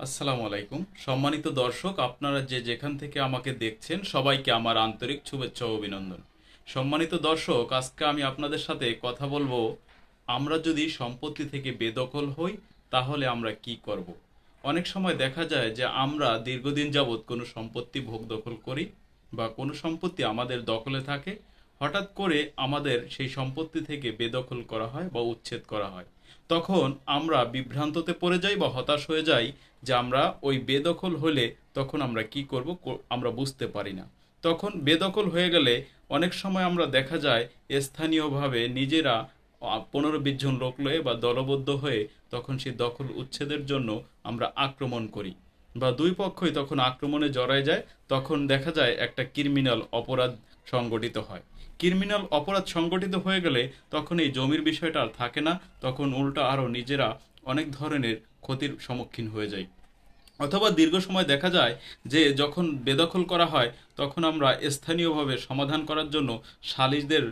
আসসালামু আলাইকুম সম্মানিত দর্শক, আপনারা যে যেখান থেকে আমাকে দেখছেন সবাইকে আমার আন্তরিক শুভেচ্ছা ও অভিনন্দন। সম্মানিত দর্শক, আজকে আমি আপনাদের সাথে কথা বলবো, আমরা যদি সম্পত্তি থেকে বেদখল হই তাহলে আমরা কি করব। অনেক সময় দেখা যায় যে আমরা দীর্ঘদিন যাবৎ কোনো সম্পত্তি ভোগ দখল করি বা কোনো সম্পত্তি আমাদের দখলে থাকে, হঠাৎ করে আমাদের সেই সম্পত্তি থেকে বেদখল করা হয় বা উচ্ছেদ করা হয়। তখন আমরা বিভ্রান্ততে পড়ে যাই বা হতাশ হয়ে যাই যে আমরা ওই বেদখল হলে তখন আমরা কি করব আমরা বুঝতে পারি না। তখন বেদখল হয়ে গেলে অনেক সময় আমরা দেখা যায় স্থানীয়ভাবে নিজেরা 15-20 জন লোক লয়ে বা দলবদ্ধ হয়ে তখন সেই দখল উচ্ছেদের জন্য আমরা আক্রমণ করি বা দুই পক্ষই তখন আক্রমণে জড়ায় যায়। তখন দেখা যায় একটা ক্রিমিনাল অপরাধ সংগঠিত হয়। ক্রিমিনাল অপরাধ সংগঠিত হয়ে গেলে তখন এই জমির বিষয়টা আর থাকে না, তখন উল্টা আরও নিজেরা অনেক ধরনের ক্ষতির সম্মুখীন হয়ে যায়। অথবা দীর্ঘ সময় দেখা যায় যে যখন বেদখল করা হয় তখন আমরা স্থানীয়ভাবে সমাধান করার জন্য সালিসদের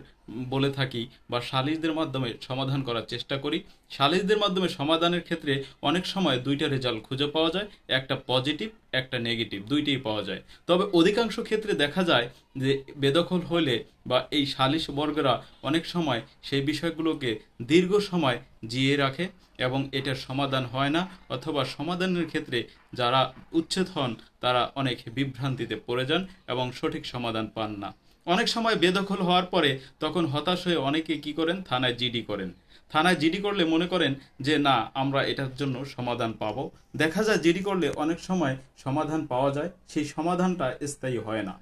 বলে থাকি বা সালিসদের মাধ্যমে সমাধান করার চেষ্টা করি। সালিসদের মাধ্যমে সমাধানের ক্ষেত্রে অনেক সময় দুইটা রেজাল্ট খুঁজে পাওয়া যায়, একটা পজিটিভ একটা নেগেটিভ, দুইটাই পাওয়া যায়। তবে অধিকাংশ ক্ষেত্রে দেখা যায় যে বেদখল হলে বা এই সালিশ বর্গরা অনেক সময় সেই বিষয়গুলোকে দীর্ঘ সময় জিয়ে রাখে এবং এটার সমাধান হয় না, অথবা সমাধানের ক্ষেত্রে যারা উচ্ছেদ হন তারা অনেক বিভ্রান্তিতে পড়ে যান এবং সঠিক সমাধান পান না। অনেক সময় বেদখল হওয়ার পরে তখন হতাশ হয়ে অনেকে কি করেন, থানায় জিডি করেন। থানায় জিডি করলে মনে করেন যে না, আমরা এটার জন্য সমাধান পাবো। দেখা যায় জিডি করলে অনেক সময় সমাধান পাওয়া যায়, সেই সমাধানটা স্থায়ী হয় না।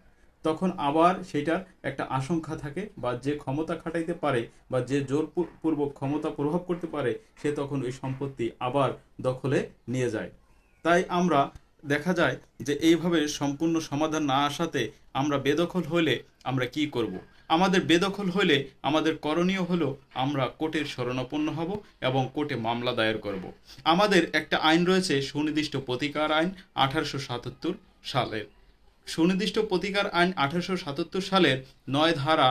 তখন আবার সেটার একটা আশঙ্কা থাকে বা যে ক্ষমতা খাটাইতে পারে বা যে জোরপূর্বক ক্ষমতা প্রভাব করতে পারে সে তখন ওই সম্পত্তি আবার দখলে নিয়ে যায়। তাই আমরা দেখা যায় যে এইভাবে সম্পূর্ণ সমাধান না আসাতে আমরা বেদখল হলে আমরা কি করব। আমাদের বেদখল হলে আমাদের করণীয় হলো আমরা কোর্টের শরণাপন্ন হব এবং কোর্টে মামলা দায়ের করব। আমাদের একটা আইন রয়েছে, সুনির্দিষ্ট প্রতিকার আইন 1877 সালের। সুনির্দিষ্ট প্রতিকার আইন 1877 সালের 9 ধারা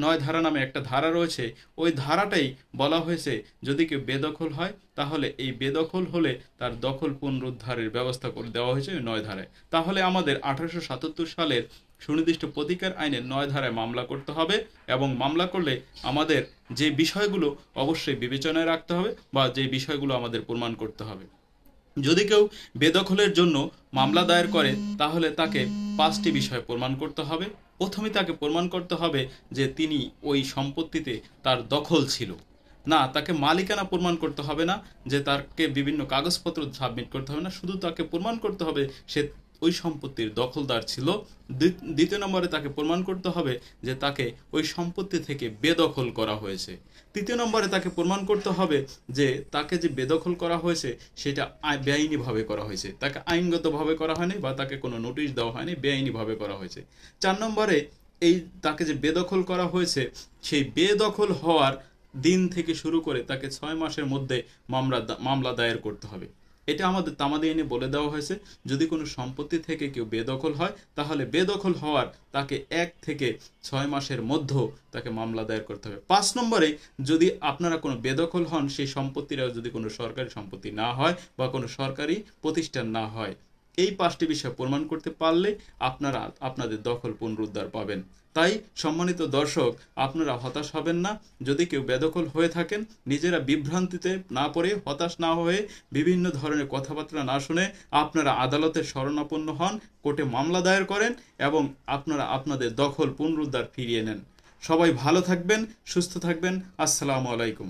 9 ধারা নামে একটা ধারা রয়েছে। ওই ধারাটাই বলা হয়েছে যদি কেউ বেদখল হয় তাহলে এই বেদখল হলে তার দখল পুনরুদ্ধারের ব্যবস্থা করে দেওয়া হয়েছে ওই 9 ধারায়। তাহলে আমাদের 1877 সালের সুনির্দিষ্ট প্রতিকার আইনের 9 ধারায় মামলা করতে হবে এবং মামলা করলে আমাদের যে বিষয়গুলো অবশ্যই বিবেচনায় রাখতে হবে বা যে বিষয়গুলো আমাদের প্রমাণ করতে হবে। যদি কেউ বেদখলের জন্য মামলা দায়ের করে তাহলে তাকে 5টি বিষয় প্রমাণ করতে হবে। প্রথমে তাকে প্রমাণ করতে হবে যে তিনি ওই সম্পত্তিতে তার দখল ছিল। না, তাকে মালিকানা প্রমাণ করতে হবে না, যে তাকে বিভিন্ন কাগজপত্র সাবমিট করতে হবে না, শুধু তাকে প্রমাণ করতে হবে সে ওই সম্পত্তির দখলদার ছিল। দ্বিতীয় নম্বরে তাকে প্রমাণ করতে হবে যে তাকে ওই সম্পত্তি থেকে বেদখল করা হয়েছে। তৃতীয় নম্বরে তাকে প্রমাণ করতে হবে যে তাকে যে বেদখল করা হয়েছে সেটা বেআইনিভাবে করা হয়েছে, তাকে আইনগতভাবে করা হয়নি বা তাকে কোনো নোটিশ দেওয়া হয়নি, বেআইনিভাবে করা হয়েছে। 4 নম্বরে এই তাকে যে বেদখল করা হয়েছে সেই বেদখল হওয়ার দিন থেকে শুরু করে তাকে 6 মাসের মধ্যে মামলা দায়ের করতে হবে। এটা আমাদের তামাদি আইনে বলে দেওয়া হয়েছে, যদি কোনো সম্পত্তি থেকে কেউ বেদখল হয় তাহলে বেদখল হওয়ার তাকে 1 থেকে 6 মাসের মধ্যে তাকে মামলা দায়ের করতে হবে। 5 নম্বরে, যদি আপনারা কোনো বেদখল হন সেই সম্পত্তিটা যদি কোনো সরকারি সম্পত্তি না হয় বা কোনো সরকারি প্রতিষ্ঠান না হয়, এই 5টি বিষয় প্রমাণ করতে পারলে আপনারা আপনাদের দখল পুনরুদ্ধার পাবেন। তাই সম্মানিত দর্শক, আপনারা হতাশ হবেন না। যদি কেউ বেদখল হয়ে থাকেন, নিজেরা বিভ্রান্তিতে না পড়ে, হতাশ না হয়ে, বিভিন্ন ধরনের কথাবার্তা না শুনে আপনারা আদালতের শরণাপন্ন হন, কোর্টে মামলা দায়ের করেন এবং আপনারা আপনাদের দখল পুনরুদ্ধার ফিরিয়ে নেন। সবাই ভালো থাকবেন, সুস্থ থাকবেন। আসসালামু আলাইকুম।